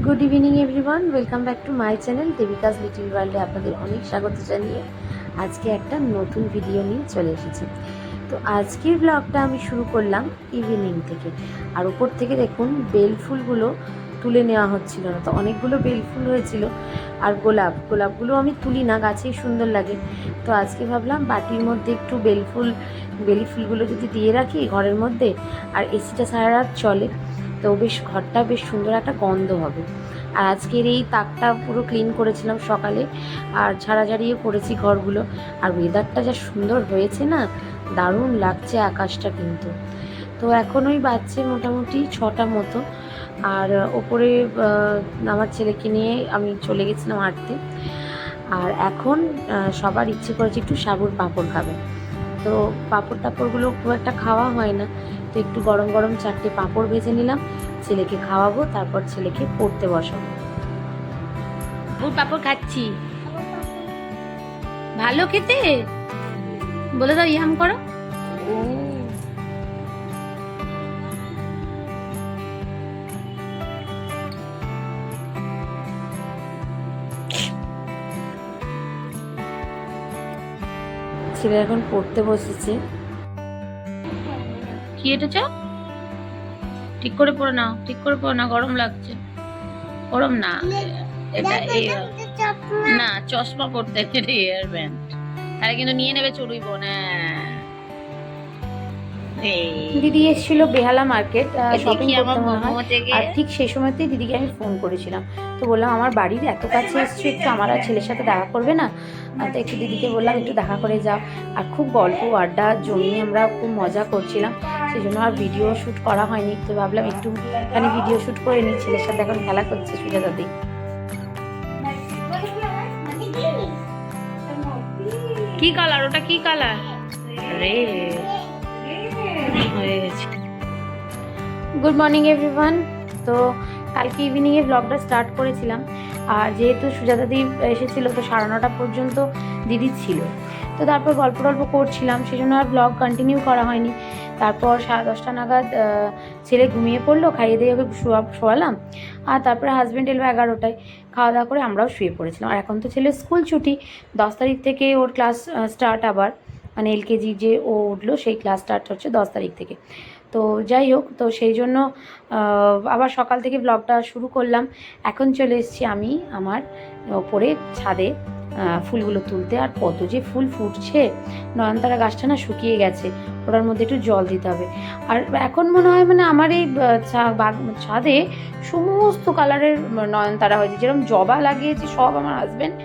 Good evening everyone, welcome back to my channel Devika's little ওয়ার্ল্ডে আপনাদের অনেক স্বাগত জানিয়ে আজকে একটা নতুন ভিডিও নিয়ে চলে এসেছি। তো আজকের ব্লগটা আমি শুরু করলাম ইভিনিং থেকে। আর উপর থেকে দেখুন বেল ফুলগুলো তুলে নেওয়া হচ্ছিল না, তো অনেকগুলো বেল ফুল হয়েছিল। আর গোলাপগুলো আমি তুলি না, গাছেই সুন্দর লাগে। তো আজকে ভাবলাম বাটির মধ্যে একটু বেলি ফুলগুলো যদি দিয়ে রাখি ঘরের মধ্যে, আর এসিটা সারা রাত চলে, তো বেশ ঘরটা বেশ সুন্দর একটা গন্ধ হবে। আর আজকের এই তাকটা পুরো ক্লিন করেছিলাম সকালে, আর ঝাড়াঝাড়িও করেছি ঘরগুলো। আর ওয়েদারটা যা সুন্দর হয়েছে না, দারুণ লাগছে আকাশটা কিন্তু। তো এখন ওই বাজছে মোটামুটি 6টা মতো। আর ওপরে আমার ছেলেকে নিয়ে আমি চলে গেছিলাম হাঁটতে। আর এখন সবার ইচ্ছে করেছে একটু সাবুর পাঁপড় খাবে। তো পাঁপড়গুলো খুব একটা খাওয়া হয় না, তো একটু গরম গরম 4টে পাঁপড় ভেজে নিলাম, ছেলেকে খাওয়াবো, তারপর ছেলেকে পড়তে বসাবো। ওর পাঁপড় খাচ্ছি, ভালো খেতে, বলে দাও ইয়াম করো। ও ছেলে এখন পড়তে বসেছে। কি এটেছ? ঠিক করে পড়ে নাও, ঠিক করে পড়ে নাও, গরম লাগছে। গরম না, এটা না, চশমা পড়তে হেয়ার ব্যান্ড, তাহলে কিন্তু নিয়ে নেবে চড়ুই বোন। দিদি এসেছিল বেহালা মার্কেট শপিং করতে মনে হয়, আর ঠিক সেই সময়তেই দিদিকে আমি ফোন করেছিলাম। তো বললাম আমার বাড়ির এত কাছে এসছো, একটু আমার আর ছেলের সাথে দেখা করবে না? তো একটু দিদিকে বললাম একটু দেখা করে যাও। আর খুব গল্প আড্ডা জমিয়ে আমরা খুব মজা করছিলাম, সেই জন্য আর ভিডিও শ্যুট করা হয়নি। তো ভাবলাম একটুখানি ভিডিও শ্যুট করে নিই, ছেলের সাথে এখন খেলা করছে সুজাতা দি। কি কালার ওটা? কি কালার রে? হয়ে গেছে। Good morning everyone. তো কালকে ইভিনিংয়ে ব্লগটা স্টার্ট করেছিলাম, আর যেহেতু সুজাতা দি এসেছিলো, তো 9:30 পর্যন্ত দিদি ছিল। তো তারপর গল্প করছিলাম, সেই জন্য আর ব্লগ কন্টিনিউ করা হয়নি। তারপর 10:30 নাগাদ ছেলে ঘুমিয়ে পড়লো, খাইয়ে দিয়ে ওকে শোয়ালাম। আর তারপরে হাজব্যান্ড এলো 11টায়, খাওয়া দাওয়া করে আমরাও শুয়ে পড়েছিলাম। আর এখন তো ছেলের স্কুল ছুটি, 10 তারিখ থেকে ওর ক্লাস স্টার্ট আবার, মানে এলকেজি যে ও উঠলো সেই ক্লাস স্টার্ট হচ্ছে 10 তারিখ থেকে। তো যাই হোক, তো সেই জন্য আবার সকাল থেকে ব্লগটা শুরু করলাম। এখন চলে এসেছি আমি আমার ওপরে ছাদে ফুলগুলো তুলতে। আর কত যে ফুল ফুটছে, নয়নতারা গাছটা না শুকিয়ে গেছে, ওটার মধ্যে একটু জল দিতে হবে। আর এখন মনে হয় মানে আমার এই ছাদে সমস্ত কালারের নয়নতারা হয়েছে, যেরকম জবা লাগিয়েছি সব আমার হাজব্যান্ড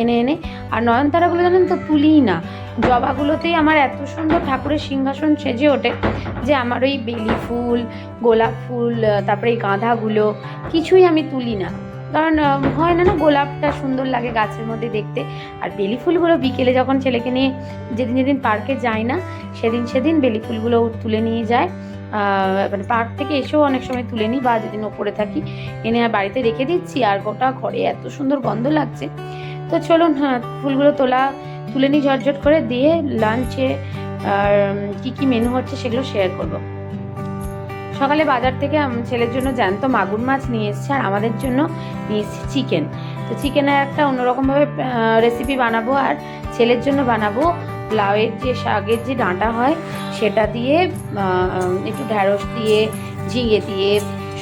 এনে। আর নয়নতারাগুলো জানেন তো তুলিই না, জবাগুলোতেই আমার এত সুন্দর ঠাকুরের সিংহাসন সেজে ওঠে যে আমার ওই বেলি ফুল, গোলাপ ফুল, তারপরে এই গাঁদাগুলো কিছুই আমি তুলি না। কারণ হয় না, গোলাপটা সুন্দর লাগে গাছের মধ্যে দেখতে। আর বেলি ফুলগুলো বিকেলে যখন ছেলেকে নিয়ে যেদিন পার্কে যায় না, সেদিন বেলি ফুলগুলো তুলে নিয়ে যায়। মানে পার্ক থেকে এসেও অনেক সময় তুলে নিই, বা যেদিন ওপরে থাকি এনে আর বাড়িতে রেখে দিচ্ছি, আর গোটা ঘরে এত সুন্দর গন্ধ লাগছে। তো চলুন ফুলগুলো তুলে নিই ঝটঝট করে, দিয়ে লাঞ্চে আর কি মেনু হচ্ছে সেগুলো শেয়ার করব। সকালে বাজার থেকে ছেলের জন্য জ্যান্ত মাগুর মাছ নিয়ে এসেছে, আর আমাদের জন্য নিয়ে এসেছি চিকেন। তো চিকেনের একটা অন্যরকমভাবে রেসিপি বানাবো, আর ছেলের জন্য বানাবো লাউয়ের যে শাকের যে ডাঁটা হয় সেটা দিয়ে, একটু ঢ্যাঁড়স দিয়ে, ঝিঙে দিয়ে,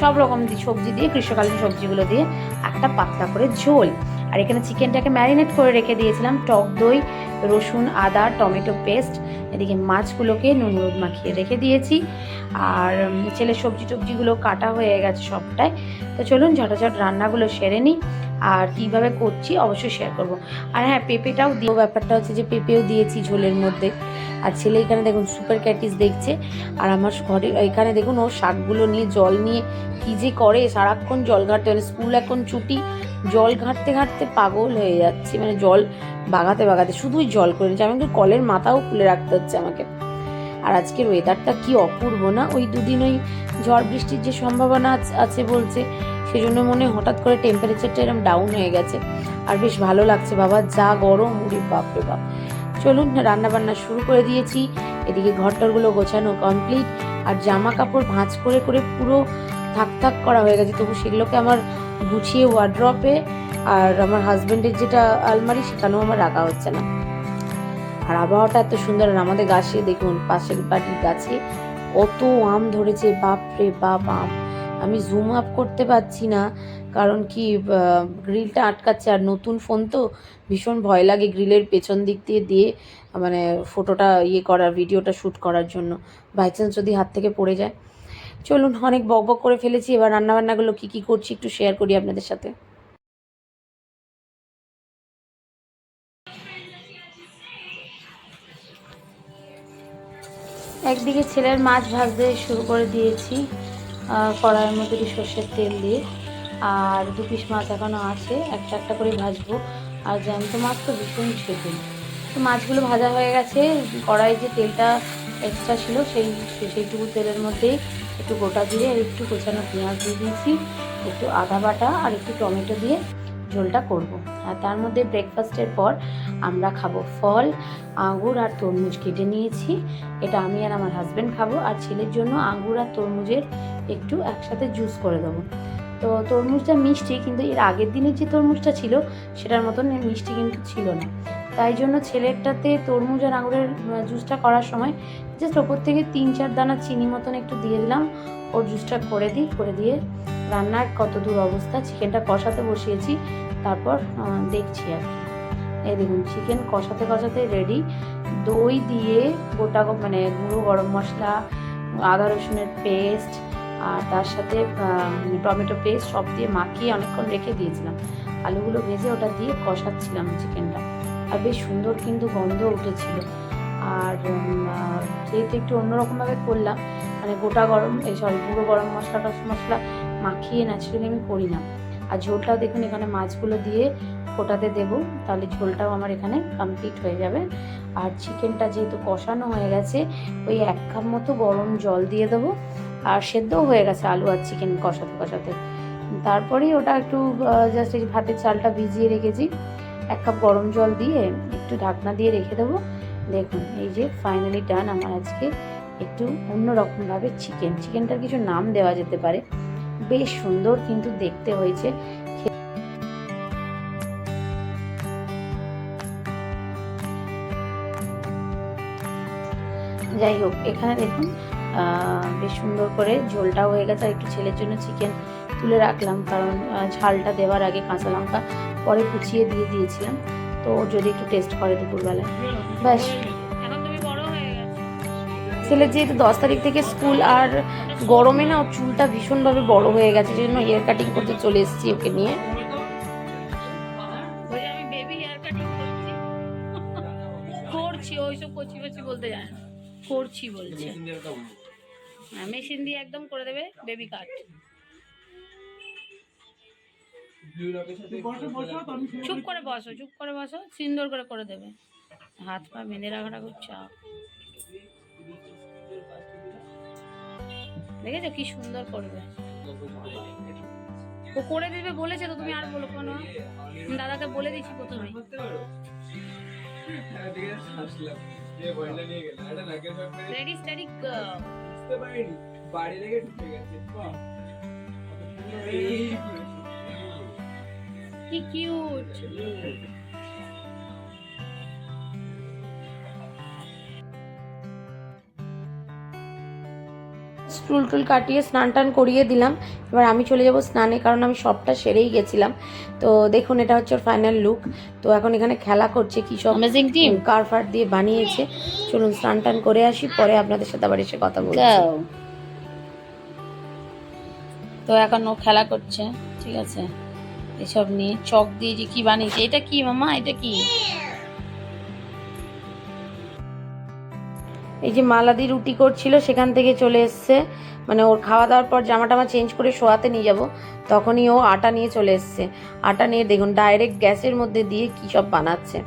সব রকম সবজি দিয়ে, গ্রীষ্মকালীন সবজিগুলো দিয়ে একটা পাতলা করে ঝোল। আর এখানে চিকেনটাকে ম্যারিনেট করে রেখে দিয়েছিলাম, টক দই, রসুন, আদা, টমেটো পেস্ট। এদিকে মাছগুলোকে নুন হলুদ মাখিয়ে রেখে দিয়েছি। আর ছেলের সবজিগুলো কাটা হয়ে গেছে সবটাই। তো চলুন ঝটাঝট রান্নাগুলো সেরে নিই, আর কীভাবে করছি অবশ্যই শেয়ার করব। আর হ্যাঁ, পেঁপেটাও দিয়ে, ব্যাপারটা হচ্ছে যে পেঁপেও দিয়েছি ঝোলের মধ্যে। আর ছেলে এখানে দেখুন সুপার ক্যাটিস দেখছে, আর আমার ঘরে এখানে দেখুন ও শাকগুলো নিয়ে জল নিয়ে কী যে করে, সারাক্ষণ জল ঘাঁটতে, মানে স্কুল এখন ছুটি, জল ঘাঁটতে পাগল হয়ে যাচ্ছে, মানে জল বাগাতে শুধুই জল করে নিচ্ছে। আমাকে কলের মাথাও খুলে রাখতে হচ্ছে আমাকে। আর আজকের ওয়েদারটা কি অপূর্ব না, ওই দুদিন ওই ঝড় বৃষ্টির যে সম্ভাবনা আছে বলছে, সেজন্য মনে হঠাৎ করে টেম্পারেচারটা এরকম ডাউন হয়ে গেছে। আর বেশ ভালো লাগছে বাবা, যা গরম, উড়ে বাপরে বাপ। চলুন রান্না বান্না শুরু করে দিয়েছি। এদিকে ঘরটারগুলো গোছানো কমপ্লিট, আর জামা কাপড় ভাঁজ করে পুরো থাক করা হয়ে গেছে, তবু সেগুলোকে আমার গুছিয়ে ওয়ার্ড্রপে, আর আমার হাজব্যান্ডের যেটা আলমারি সেখানেও আমার রাখা হচ্ছে না। আর আবহাওয়াটা এত সুন্দর, আর আমাদের গাছে দেখুন, পাশের বাড়ির গাছে কত আম ধরেছে, বাপ রে বাপ আম। আমি জুম আপ করতে পারছি না, কারণ কি গ্রিলটা আটকাচ্ছে, আর নতুন ফোন তো ভীষণ ভয় লাগে গ্রিলের পেছন দিক দিয়ে মানে ফটোটা করার, ভিডিওটা শ্যুট করার জন্য, বাই চান্স যদি হাত থেকে পড়ে যায়। চলুন, অনেক বকবক করে ফেলেছি, এবার রান্নাবান্নাগুলো কী করছি একটু শেয়ার করি আপনাদের সাথে। একদিকে ছেলের মাছ ভাজতে শুরু করে দিয়েছি, কড়াইয়ের মধ্যে একটু সর্ষের তেল দিয়ে, আর 2 পিস মাছ এখনও আছে, একটা একটা করে ভাজবো। আর জ্যান্ত মাছ তো ভীষণ ছেঁকে, তো মাছগুলো ভাজা হয়ে গেছে। কড়াইয়ে যে তেলটা এক্সট্রা ছিল সেইটুকু তেলের মধ্যেই একটু গোটা জিরে আর একটু কোচানো পেঁয়াজ দিয়ে দিয়েছি, একটু আদা বাটা আর একটু টমেটো দিয়ে ঝোলটা করব। আর তার মধ্যে ব্রেকফাস্টের পর আমরা খাবো ফল, আঙুর আর তরমুজ কেটে নিয়েছি। এটা আমি আর আমার হাজব্যান্ড খাবো, আর ছেলের জন্য আঙুর আর তরমুজের একটু একসাথে জুস করে দেবো। তো তরমুজটা মিষ্টি, কিন্তু এর আগের দিনের যে তরমুজটা ছিল সেটার মতন মিষ্টি কিন্তু ছিল না। তাই জন্য ছেলেরটাতে তরমুজ আর আঙুরের জুসটা করার সময় জাস্ট ওপর থেকে 3-4 দানা চিনি মতন একটু দিয়ে দিলাম, ওর জুসটা করে দিয়ে রান্নার কত দূর অবস্থা। চিকেনটা কষাতে বসিয়েছি, তারপর দেখছি আর কি। এই দেখুন, চিকেন কষাতে রেডি। দই দিয়ে গোটা মানে গুঁড়ো গরম মশলা, আদা রসুনের পেস্ট, আর তার সাথে টমেটো পেস্ট সব দিয়ে মাখিয়ে অনেকক্ষণ রেখে দিয়েছিলাম। আলুগুলো ভেজে ওটা দিয়ে কষাচ্ছিলাম চিকেনটা, আর বেশ সুন্দর কিন্তু গন্ধ উঠেছিল। আর যেহেতু একটু অন্যরকমভাবে করলাম, মানে গুঁড়ো গরম মশলা মাখিয়ে ন্যাচারালি আমি করি না। আর ঝোলটাও দেখুন, এখানে মাছগুলো দিয়ে ফোটাতে দেবো, তাহলে ঝোলটাও আমার এখানে কমপ্লিট হয়ে যাবে। আর চিকেনটা যেহেতু কষানো হয়ে গেছে, ওই 1 কাপ মতো গরম জল দিয়ে দেবো, আর সেদ্ধও হয়ে গেছে আলু আর চিকেন কষাতে। তারপরেই ওটা একটু জাস্ট এই ভাতের চালটা ভিজিয়ে রেখেছি, 1 কাপ গরম জল দিয়ে একটু ঢাকনা দিয়ে রেখে দেবো। দেখুন, এই যে ফাইনালি ডান আমার আজকে একটু অন্যরকমভাবে চিকেনটার কিছু নাম দেওয়া যেতে পারে, বেশ সুন্দর কিন্তু দেখতে হয়েছে। যাই হোক, এখানে দেখুন বেশ সুন্দর করে ঝোলটাও হয়ে গেছে। আর একটু ছেলের জন্য চিকেন তুলে রাখলাম, কারণ ঝালটা দেওয়ার আগে কাঁচা লঙ্কা পরে কুচিয়ে দিয়ে দিয়েছিলাম, তো যদি একটু টেস্ট করে দুপুরবেলায়। ব্যাস, ছেলের যেহেতু 10 তারিখ থেকে স্কুল, আর গরমে না ওর চুলটা ভীষণভাবে বড় হয়ে গেছে, সেই জন্য হেয়ার কাটিং করতে চলে এসেছি ওকে নিয়ে। ওইসব কচি বলতে যায় না, করছি বলছে। হ্যাঁ, মেশিন দিয়ে একদম করে দেবে বেবি কাট। চুপ করে বসো, সুন্দর করে দেবে। হাত পা বেঁধে রাখাটা খুব চাপ। দেখেছো কি সুন্দর করবে, ও করে দেবে বলেছে তো, তুমি আর বলো কেন? দাদাকে বলে দিচ্ছি প্রথমে। Ready steady go. বাড়ি লেগে ঢুকে গেছে, কি কিউট। চুল কাটিয়ে স্নান টান করিয়ে দিলাম, এবার আমি চলে যাব স্নানে, কারণ আমি সবটা সেরেই গেছিলাম। তো দেখুন, এটা হচ্ছে ওর ফাইনাল লুক। তো এখন এখানে খেলা করছে, কি সব কারফার দিয়ে বানিয়েছে। চলুন স্নান টান করে আসি, পরে আপনাদের সাথে আবার এসে কথা বলবো। তো এখন ও খেলা করছে, ঠিক আছে, এসব নিয়ে চক দিয়ে যে কি বানিয়েছে। এটা কি মামা, এটা কি? এই যে মালাদি রুটি করছিল, সেখান থেকে চলে এসছে, মানে ওর খাওয়া দাওয়ার পর জামা টামা চেঞ্জ করে শোয়াতে নিয়ে যাব, তখনই ও আটা নিয়ে চলে এসছে। আটা নিয়ে দেখুন ডাইরেক্ট গ্যাসের মধ্যে দিয়ে কী সব বানাচ্ছে।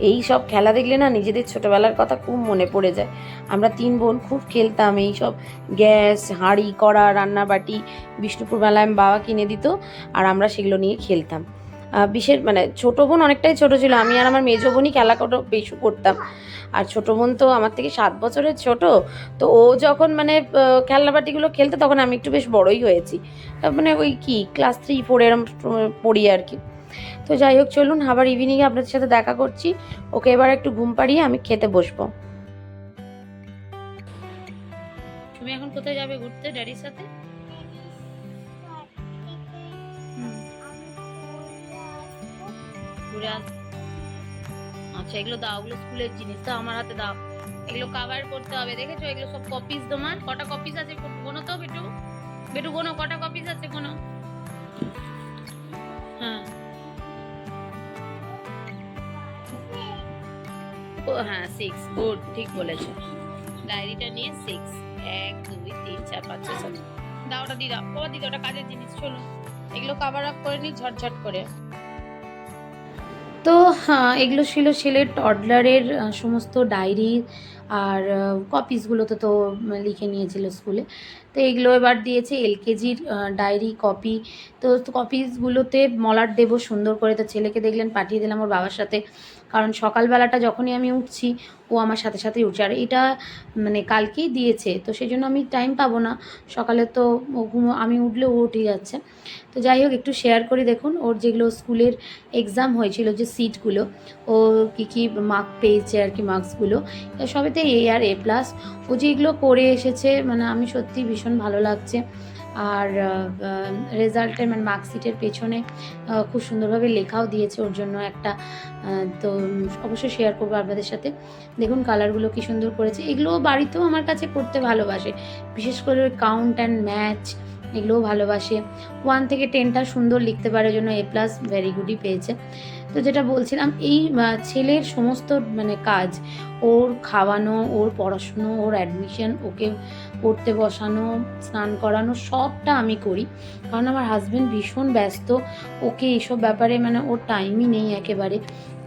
এই সব খেলা দেখলে না নিজেদের ছোটোবেলার কথা খুব মনে পড়ে যায়। আমরা 3 বোন খুব খেলতাম এই সব গ্যাস, হাঁড়ি, কড়া, রান্নাবাটি। বিষ্ণুপুর মেলায় বাবা কিনে দিত, আর আমরা সেগুলো নিয়ে খেলতাম। বিশেষ মানে ছোটো বোন অনেকটাই ছোটো ছিল, আমি আর আমার মেজো বোনই খেলা বেশি করতাম। আর ছোটো বোন তো আমার থেকে 7 বছরের ছোট। তো ও যখন মানে খেলনাবাটিগুলো খেলতে তখন আমি একটু বেশ বড়ই হয়েছি, মানে ওই কি ক্লাস 3-4 এরম পড়ি আর কি। তো যাই হোক, চলুন আবার ইভিনিংয়ে আপনাদের সাথে দেখা করছি। ওকে এবার একটু ঘুম পাড়িয়ে আমি খেতে বসবো। তুমি এখন কোথায় যাবে ঘুরতে ড্যাডির সাথে? ঘুরে আস। আচ্ছা এগুলো দাও, ওগুলো স্কুলের জিনিস, দাও আমার হাতে দাও। এগুলো কভার করতে হবে, দেখেছো? এগুলো সব কপিস তোমার। কটা কপিস আছে গোনো তো বেটু, বেটু গোনো কটা কপিস আছে গোনো। হ্যাঁ ও হ্যাঁ 6, গুড, ঠিক বলেছো। ডায়েরিটা নিয়ে 6, 1 2 3 4 5 6 7 দাও, ওটা দিয়ে দাও বাবা, দিদি ওটা কাজের জিনিস। চলো এগুলো কভার আপ করে নি ঝটঝট করে। তো হ্যাঁ, এগুলো ছিল ছেলের টডলারের সমস্ত ডায়েরি আর কপিসগুলোতে তো লিখে নিয়েছিল স্কুলে। তো এগুলো এবার দিয়েছে এলকেজির ডায়েরি কপি। তো কপিসগুলোতে মলাট দেবো সুন্দর করে। তো ছেলেকে দেখলেন পাঠিয়ে দিলাম ওর বাবার সাথে, কারণ সকালবেলাটা যখনই আমি উঠছি ও আমার সাথে সাথেই উঠছে। আর এটা মানে কালকেই দিয়েছে, তো সেই জন্য আমি টাইম পাবো না সকালে, তো আমি উঠলে ও উঠে যাচ্ছে। তো যাই হোক, একটু শেয়ার করি। দেখুন ওর যেগুলো স্কুলের এক্সাম হয়েছিল, যে সিটগুলো, ও কী মার্ক পেয়েছে আর কি, মার্কসগুলো সবেতে A আর A+। ও যেগুলো করে এসেছে মানে আমি সত্যি ভীষণ ভালো লাগছে। আর রেজাল্টের মানে মার্কশিটের পেছনে খুব সুন্দরভাবে লেখাও দিয়েছে ওর জন্য একটা। তো অবশ্যই শেয়ার করবো আপনাদের সাথে। দেখুন কালারগুলো কী সুন্দর করেছে। এগুলো বাড়িতেও আমার কাছে করতে ভালোবাসে, বিশেষ করে কাউন্ট অ্যান্ড ম্যাচ এগুলোও ভালোবাসে। 1 থেকে 10টা সুন্দর লিখতে পারে, জন্য A+ ভেরি গুডই পেয়েছে। তো যেটা বলছিলাম, এই ছেলের সমস্ত মানে কাজ, ওর খাওয়ানো, ওর পড়াশুনো, ওর অ্যাডমিশন, ওকে পড়তে বসানো, স্নান করানো সবটা আমি করি, কারণ আমার হাজব্যান্ড ভীষণ ব্যস্ত। ওকে এইসব ব্যাপারে মানে ওর টাইমই নেই একেবারে,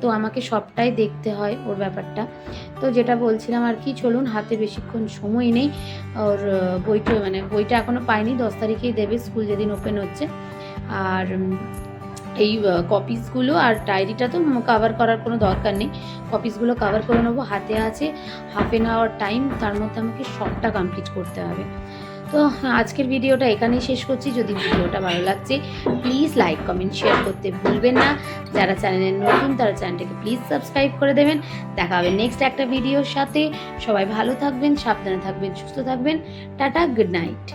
তো আমাকে সবটাই দেখতে হয় ওর ব্যাপারটা। তো যেটা বলছিলাম আর কি, চলুন, হাতে বেশিক্ষণ সময় নেই। ওর বইটা এখনও পাইনি, 10 তারিখেই দেবে স্কুল যেদিন ওপেন হচ্ছে। আর এই কপিসগুলো আর ডায়েরিটা তো কভার করার কোনো দরকার নেই, কপিসগুলো কভার করে নেবো। হাতে আছে হাফ অ্যান আওয়ার টাইম, তার মধ্যে আমাকে সবটা কমপ্লিট করতে হবে। তো আজকের ভিডিওটা এখানেই শেষ করছি। যদি ভিডিওটা ভালো লাগছে প্লিজ লাইক কমেন্ট শেয়ার করতে ভুলবেন না। যারা চ্যানেলে নতুন তারা চ্যানেলটাকে প্লিজ সাবস্ক্রাইব করে দেবেন। দেখা হবে নেক্সট একটা ভিডিওর সাথে। সবাই ভালো থাকবেন, সাবধানে থাকবেন, সুস্থ থাকবেন। Tata, good night.